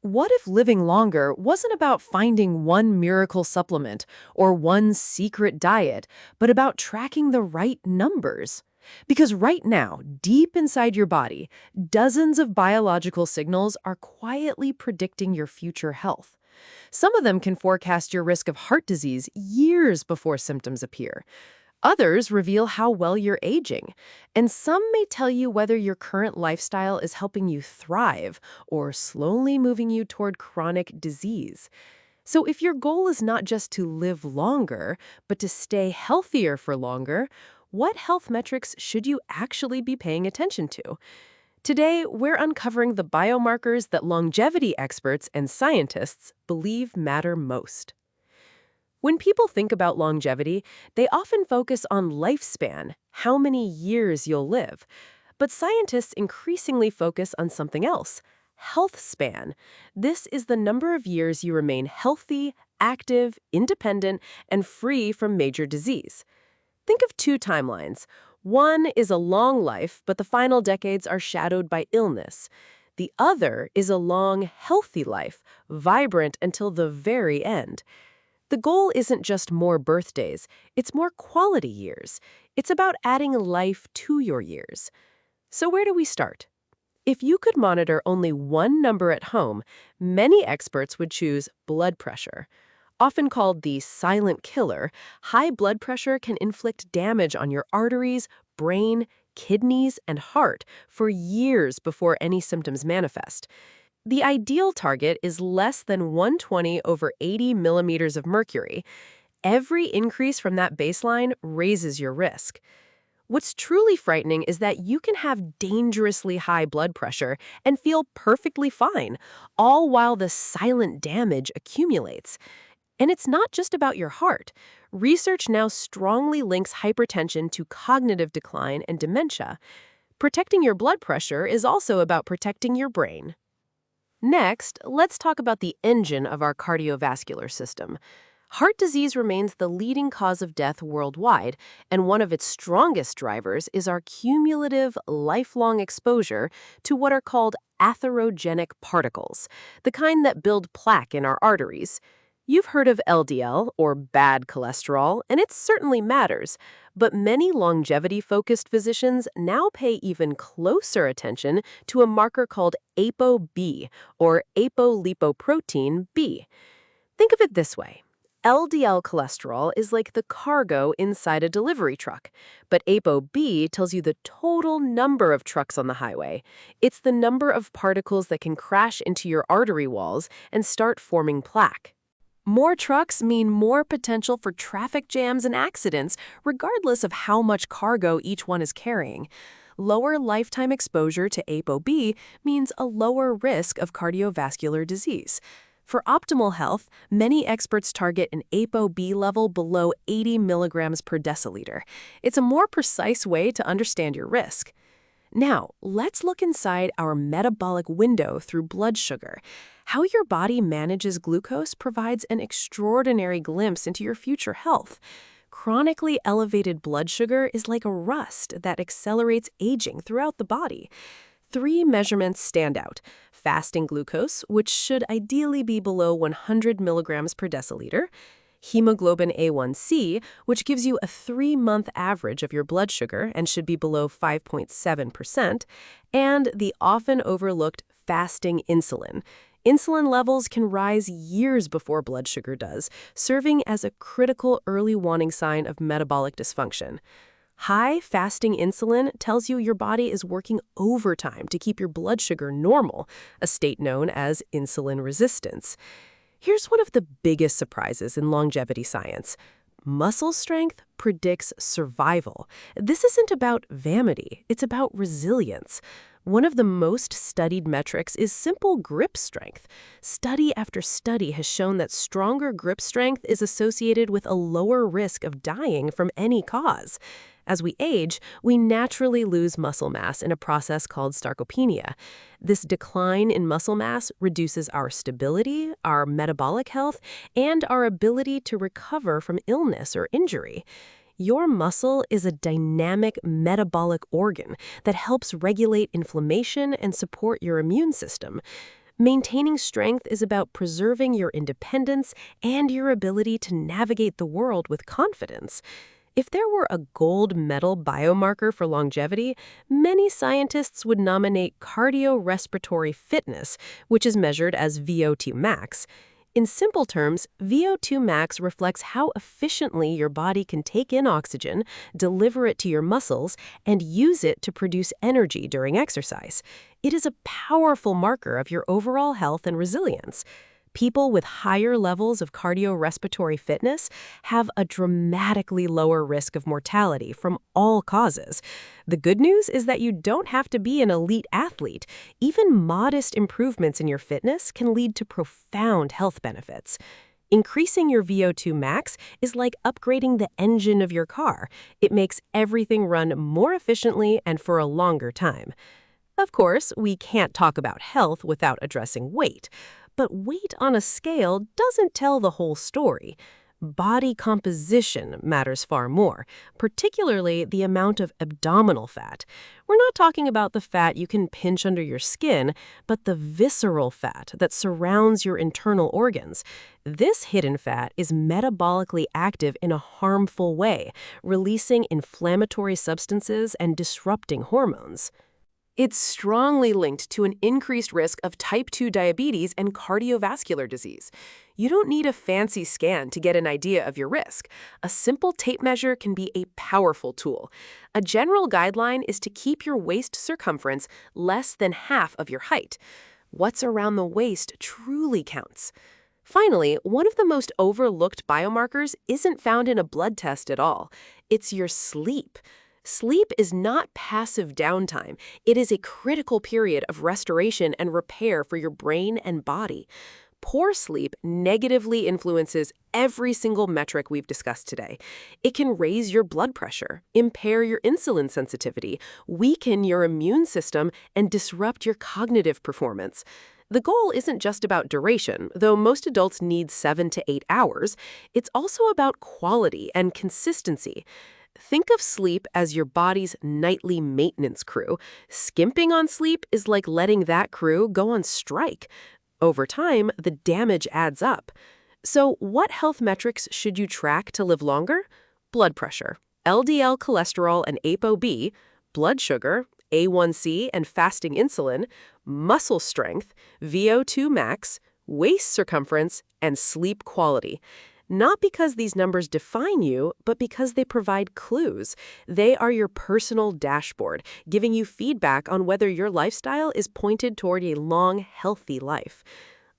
What if living longer wasn't about finding one miracle supplement or one secret diet, but about tracking the right numbers? Because right now, deep inside your body, dozens of biological signals are quietly predicting your future health. Some of them can forecast your risk of heart disease years before symptoms appear. Others reveal how well you're aging, and some may tell you whether your current lifestyle is helping you thrive or slowly moving you toward chronic disease. So if your goal is not just to live longer, but to stay healthier for longer, what health metrics should you actually be paying attention to? Today, we're uncovering the biomarkers that longevity experts and scientists believe matter most. When people think about longevity, they often focus on lifespan, how many years you'll live. But scientists increasingly focus on something else, health span. This is the number of years you remain healthy, active, independent, and free from major disease. Think of two timelines. One is a long life, but the final decades are shadowed by illness. The other is a long, healthy life, vibrant until the very end. The goal isn't just more birthdays, it's more quality years. It's about adding life to your years. So where do we start? If you could monitor only one number at home, many experts would choose blood pressure. Often called the silent killer, high blood pressure can inflict damage on your arteries, brain, kidneys, and heart for years before any symptoms manifest. The ideal target is less than 120 over 80 millimeters of mercury. Every increase from that baseline raises your risk. What's truly frightening is that you can have dangerously high blood pressure and feel perfectly fine, all while the silent damage accumulates. And it's not just about your heart. Research now strongly links hypertension to cognitive decline and dementia. Protecting your blood pressure is also about protecting your brain. Next, let's talk about the engine of our cardiovascular system. Heart disease remains the leading cause of death worldwide, and one of its strongest drivers is our cumulative, lifelong exposure to what are called atherogenic particles, the kind that build plaque in our arteries. You've heard of LDL, or bad cholesterol, and it certainly matters, but many longevity-focused physicians now pay even closer attention to a marker called ApoB, or apolipoprotein B. Think of it this way. LDL cholesterol is like the cargo inside a delivery truck, but ApoB tells you the total number of trucks on the highway. It's the number of particles that can crash into your artery walls and start forming plaque. More trucks mean more potential for traffic jams and accidents, regardless of how much cargo each one is carrying. Lower lifetime exposure to ApoB means a lower risk of cardiovascular disease. For optimal health, many experts target an ApoB level below 80 milligrams per deciliter. It's a more precise way to understand your risk. Now, let's look inside our metabolic window through blood sugar. How your body manages glucose provides an extraordinary glimpse into your future health. Chronically elevated blood sugar is like a rust that accelerates aging throughout the body. 3 measurements stand out. Fasting glucose, which should ideally be below 100 milligrams per deciliter. Hemoglobin A1C, which gives you a 3-month average of your blood sugar and should be below 5.7%, and the often overlooked fasting insulin. Insulin levels can rise years before blood sugar does, serving as a critical early warning sign of metabolic dysfunction. High fasting insulin tells you your body is working overtime to keep your blood sugar normal, a state known as insulin resistance. Here's one of the biggest surprises in longevity science. Muscle strength predicts survival. This isn't about vanity, it's about resilience. One of the most studied metrics is simple grip strength. Study after study has shown that stronger grip strength is associated with a lower risk of dying from any cause. As we age, we naturally lose muscle mass in a process called sarcopenia. This decline in muscle mass reduces our stability, our metabolic health, and our ability to recover from illness or injury. Your muscle is a dynamic metabolic organ that helps regulate inflammation and support your immune system. Maintaining strength is about preserving your independence and your ability to navigate the world with confidence. If there were a gold medal biomarker for longevity, many scientists would nominate cardiorespiratory fitness, which is measured as VO₂ max. In simple terms, VO₂ max reflects how efficiently your body can take in oxygen, deliver it to your muscles, and use it to produce energy during exercise. It is a powerful marker of your overall health and resilience. People with higher levels of cardiorespiratory fitness have a dramatically lower risk of mortality from all causes. The good news is that you don't have to be an elite athlete. Even modest improvements in your fitness can lead to profound health benefits. Increasing your VO₂ max is like upgrading the engine of your car. It makes everything run more efficiently and for a longer time. Of course, we can't talk about health without addressing weight. But weight on a scale doesn't tell the whole story. Body composition matters far more, particularly the amount of abdominal fat. We're not talking about the fat you can pinch under your skin, but the visceral fat that surrounds your internal organs. This hidden fat is metabolically active in a harmful way, releasing inflammatory substances and disrupting hormones. It's strongly linked to an increased risk of type 2 diabetes and cardiovascular disease. You don't need a fancy scan to get an idea of your risk. A simple tape measure can be a powerful tool. A general guideline is to keep your waist circumference less than half of your height. What's around the waist truly counts. Finally, one of the most overlooked biomarkers isn't found in a blood test at all. It's your sleep. Sleep is not passive downtime. It is a critical period of restoration and repair for your brain and body. Poor sleep negatively influences every single metric we've discussed today. It can raise your blood pressure, impair your insulin sensitivity, weaken your immune system, and disrupt your cognitive performance. The goal isn't just about duration, though most adults need 7 to 8 hours. It's also about quality and consistency. Think of sleep as your body's nightly maintenance crew. Skimping on sleep is like letting that crew go on strike. Over time, the damage adds up. So, what health metrics should you track to live longer? Blood pressure, LDL cholesterol and ApoB, blood sugar, A1C and fasting insulin, muscle strength, VO₂ max, waist circumference, and sleep quality. Not because these numbers define you, but because they provide clues. They are your personal dashboard, giving you feedback on whether your lifestyle is pointed toward a long, healthy life.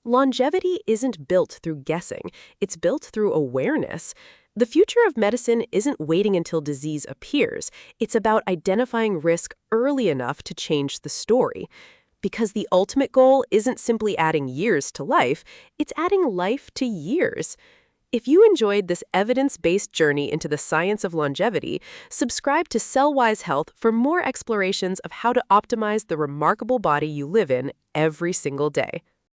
Longevity isn't built through guessing. It's built through awareness. The future of medicine isn't waiting until disease appears. It's about identifying risk early enough to change the story. Because the ultimate goal isn't simply adding years to life, it's adding life to years. If you enjoyed this evidence-based journey into the science of longevity, subscribe to CellWise Health for more explorations of how to optimize the remarkable body you live in every single day.